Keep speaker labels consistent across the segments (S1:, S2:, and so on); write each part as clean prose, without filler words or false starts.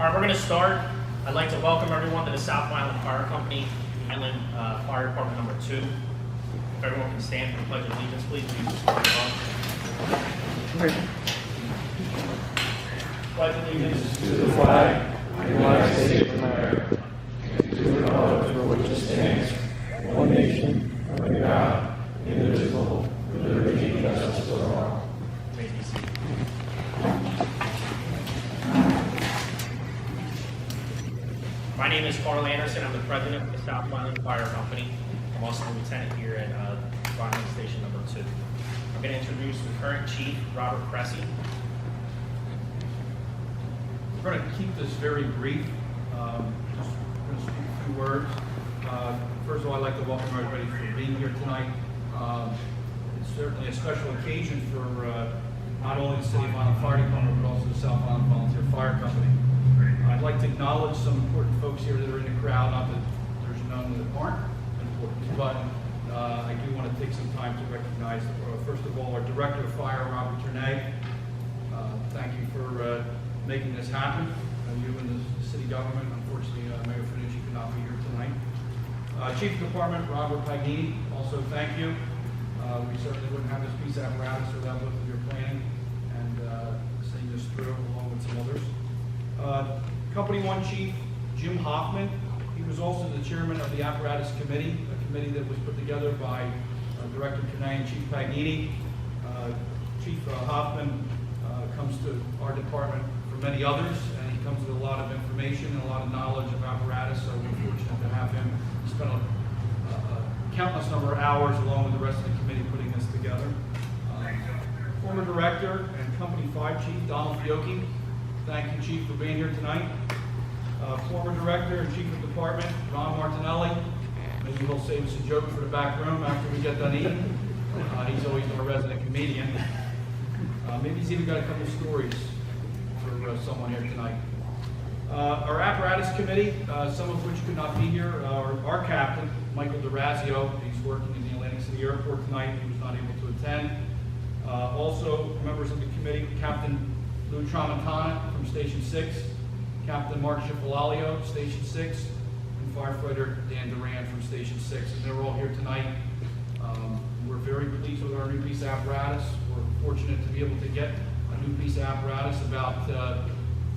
S1: All right, we're going to start. I'd like to welcome everyone to the South Vineland Fire Company, Vineland Fire Department number 2. If everyone can stand for the Pledge of Allegiance, please. Pledge allegiance
S2: to the flag of the United States of America, and to the republic for which it stands, one nation, under God, indivisible, with liberty and justice for all.
S1: You may be seated. My name is Carl Anderson. I'm the president of the South Vineland Fire Company. I'm also a lieutenant here at Vineland Station number 2. I'm going to introduce the current chief, Robert Cressy.
S3: We're going to keep this very brief. Just going to speak a few words. First of all, I'd like to welcome everybody for being here tonight. It's certainly a special occasion for not only the City of Vineland Fire Department, but also the South Vineland Volunteer Fire Company. I'd like to acknowledge some important folks here that are in the crowd, not that there's none that aren't important, but I do want to take some time to recognize, first of all, our Director of Fire, Robert Turnay. Thank you for making this happen. You and the city government. Unfortunately, Mayor Finucci could not be here tonight. Chief of Department, Robert Pagnini, also thank you. We certainly wouldn't have this piece of apparatus without both of your planning and seeing this through, along with some others. Company 1 Chief Jim Hoffman, he was also the chairman of the Apparatus Committee, a committee that was put together by Director Turnay and Chief Pagnini. Chief Hoffman comes to our department for many others, and he comes with a lot of information and a lot of knowledge of apparatus, so we're fortunate to have him spend a countless number of hours along with the rest of the committee putting this together. Former Director and Company 5 Chief Donald Fiocchi, thank you, Chief, for being here tonight. Former Director and Chief of Department Ron Martinelli, maybe he'll save us a joke for the back room after we get done eating. He's always been a resident comedian. Maybe he's even got a couple stories for someone here tonight. Our apparatus committee, some of which could not be here, our captain, Michael DeRazio, he's working in the Atlantic City Airport tonight. He was not able to attend. Also, members of the committee, Captain Lou Tramontana from Station 6, Captain Mark Cipollio, Station 6, and Firefighter Dan Duran from Station 6. And they're all here tonight. We're very pleased with our new piece of apparatus. We're fortunate to be able to get a new piece of apparatus about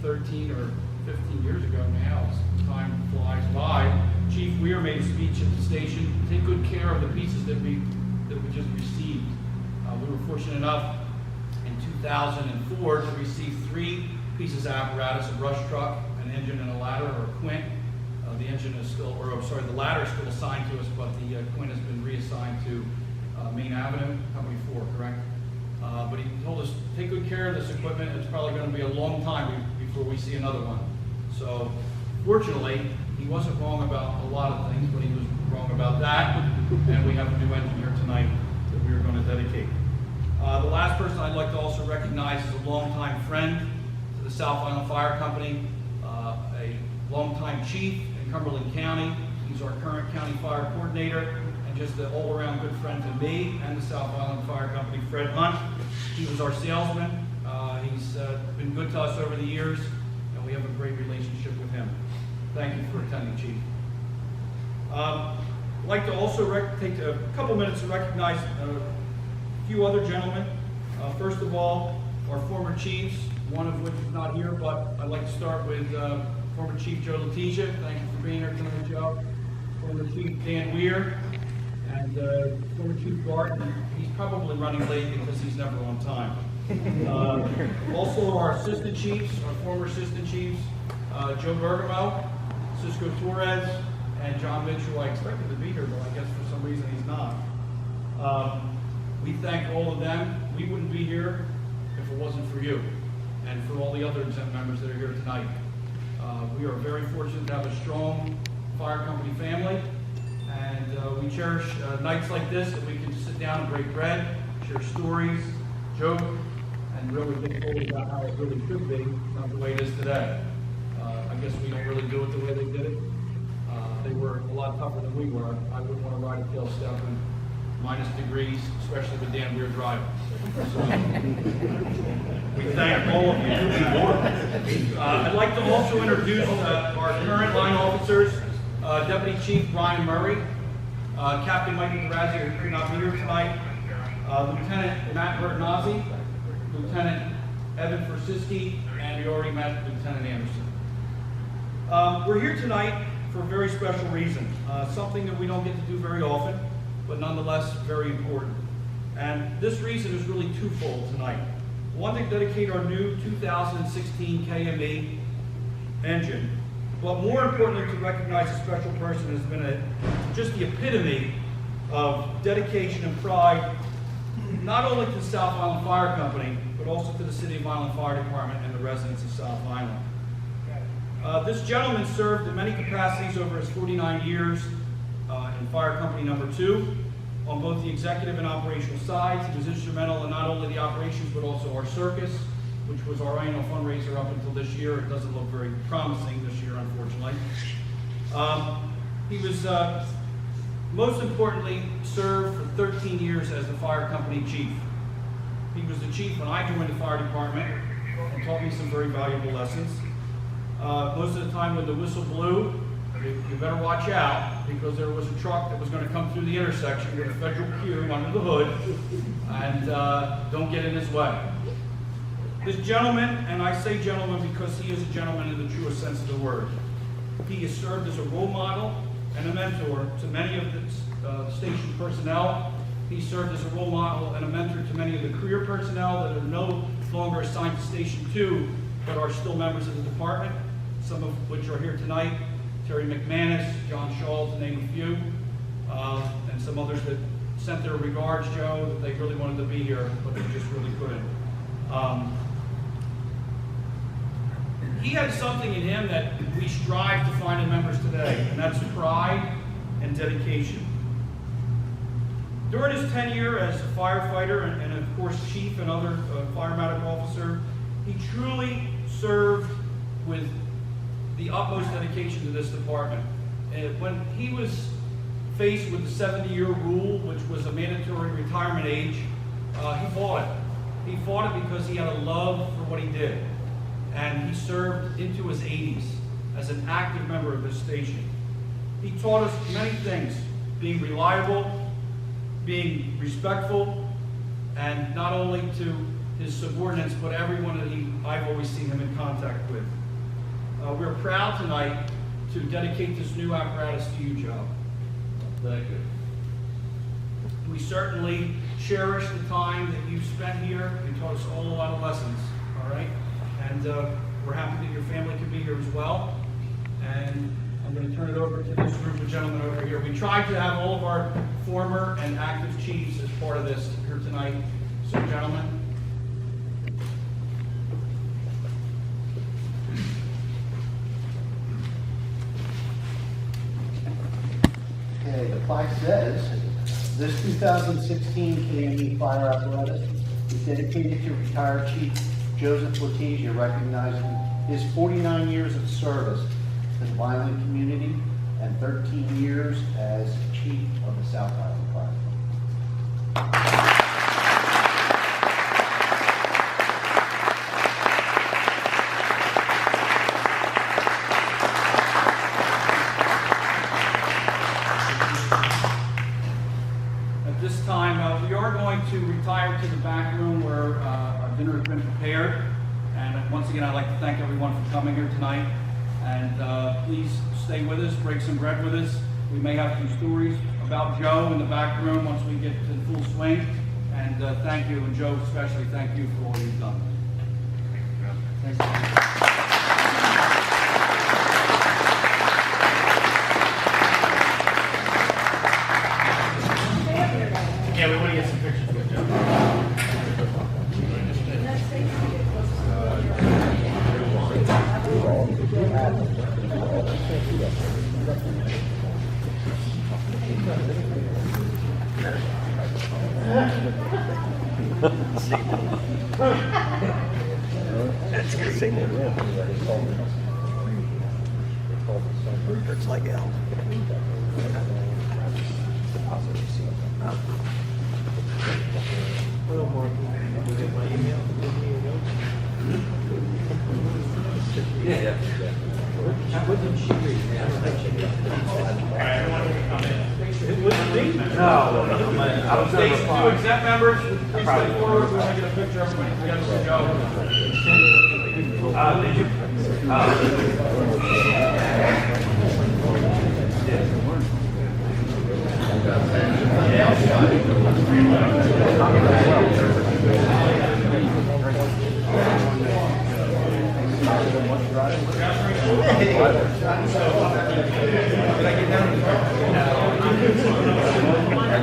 S3: 13 or 15 years ago now. Time flies by. Chief Weir made a speech at the station. Take good care of the pieces that we just received. We were fortunate enough in 2004 to receive 3 pieces of apparatus: a brush truck, an engine, and a ladder, or a quint. The engine is still, the ladder is still assigned to us, but the quint has been reassigned to Main Avenue, Company 4, correct? But he told us, take good care of this equipment. It's probably going to be a long time before we see another one. So, fortunately, he wasn't wrong about a lot of things, but he was wrong about that. And we have a new engine here tonight that we are going to dedicate. The last person I'd like to also recognize is a longtime friend to the South Vineland Fire Company, a longtime chief in Cumberland County. He's our current county fire coordinator, and just an all-around good friend to me and the South Vineland Fire Company, Fred Hunt. He was our salesman. He's been good to us over the years, and we have a great relationship with him. Thank you for attending, Chief. I'd like to also take a couple minutes to recognize a few other gentlemen. First of all, our former chiefs, one of which is not here, but I'd like to start with former Chief Joe Letizia. Thank you for being here tonight, Joe. Former Chief Dan Weir, and former Chief Garden. He's probably running late because he's never on time. Also our assistant chiefs, our former assistant chiefs, Joe Bergamo, Cisco Torres, and John Mitchell. I expected to be here, but I guess for some reason he's not. We thank all of them. We wouldn't be here if it wasn't for you and for all the other exempt members that are here tonight. We are very fortunate to have a strong fire company family, and we cherish nights like this that we can sit down and break bread, share stories, joke, and really think forward about how it really could be, not the way it is today. I guess we don't really do it the way they did it. They were a lot tougher than we were. I wouldn't want to ride a tail step in minus degrees, especially with Dan Weir driving. So, we thank all of you. I'd like to also introduce our current line officers, Deputy Chief Brian Murray, Captain Michael Grazzi, who could not be here tonight, Lieutenant Matt Bertnazzi, Lieutenant Evan Forsiski, and we already met Lieutenant Anderson. We're here tonight for a very special reason, something that we don't get to do very often, but nonetheless very important. And this reason is really twofold tonight. One, to dedicate our new 2016 KME engine, but more importantly to recognize a special person who's been just the epitome of dedication and pride, not only to the South Vineland Fire Company, but also to the City of Vineland Fire Department and the residents of South Vineland. This gentleman served in many capacities over his 49 years in Fire Company number 2, on both the executive and operational sides. He was instrumental in not only the operations, but also our circus, which was our annual fundraiser up until this year. It doesn't look very promising this year, unfortunately. He was, most importantly, served for 13 years as the fire company chief. He was the chief when I joined the fire department and taught me some very valuable lessons. Most of the time when the whistle blew, you better watch out, because there was a truck that was going to come through the intersection with a federal Q under the hood, and don't get in his way. This gentleman, and I say gentleman because he is a gentleman in the truest sense of the word, he has served as a role model and a mentor to many of the station personnel. He served as a role model and a mentor to many of the career personnel that are no longer assigned to Station 2, but are still members of the department, some of which are here tonight. Terry McManus, John Shaw, to name a few, and some others that sent their regards, Joe, that they really wanted to be here, but they just really couldn't. He had something in him that we strive to find in members today, and that's pride and dedication. During his tenure as a firefighter and of course chief and other fire medic officer, he truly served with the utmost dedication to this department. When he was faced with the 70-year rule, which was a mandatory retirement age, he fought it. He fought it because he had a love for what he did. And he served into his 80s as an active member of this station. He taught us many things, being reliable, being respectful, and not only to his subordinates, but everyone that I've always seen him in contact with. We're proud tonight to dedicate this new apparatus to you, Joe. Thank you. We certainly cherish the time that you've spent here. You taught us all a lot of lessons, all right? And we're happy that your family could be here as well. And I'm going to turn it over to this group of gentlemen over here. We tried to have all of our former and active chiefs as part of this here tonight. So, gentlemen.
S4: Okay, the plaque says, this 2016 KME fire apparatus is dedicated to retired Chief Joe Letizia, recognizing his 49 years of service to the Vineland community and 13 years as Chief of the South Vineland Fire Company.
S3: We are going to retire to the back room where our dinner has been prepared. And once again, I'd like to thank everyone for coming here tonight. And please stay with us, break some bread with us. We may have some stories about Joe in the back room once we get to full swing. And thank you, and Joe especially, thank you for all you've done. Thanks.
S1: Yeah, we want to get some pictures with Joe.
S2: That's the same one, yeah. It's like L. Deposit receipt. Well, Mark, you get my email?
S3: Stage two exempt members, please step forward. We want to get a picture of everybody. We got Mr. Joe. Did you?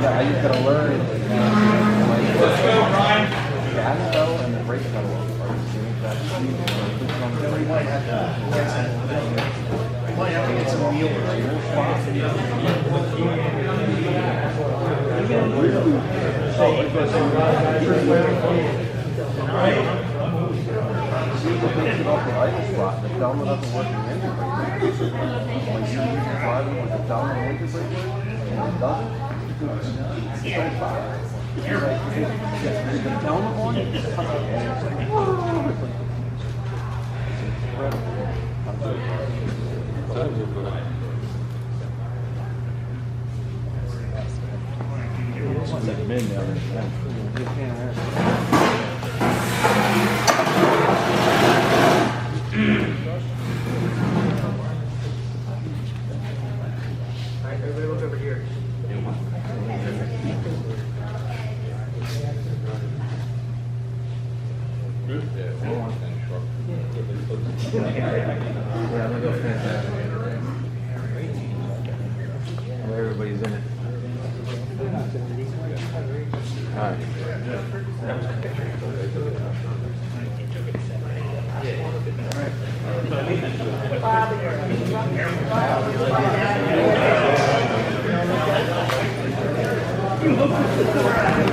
S2: I just gotta learn.
S3: Let's go, Brian.
S2: Gas pedal and the brake pedal are the same.
S4: We might have to get some meal.
S2: Off the idle spot, the helmet doesn't work in the engine brake. When you're driving with the helmet and engine brake, and it doesn't, it's like fire. The helmet on it, and it's like, men down
S3: All right, everybody look over here.
S2: Everybody's in it. All right.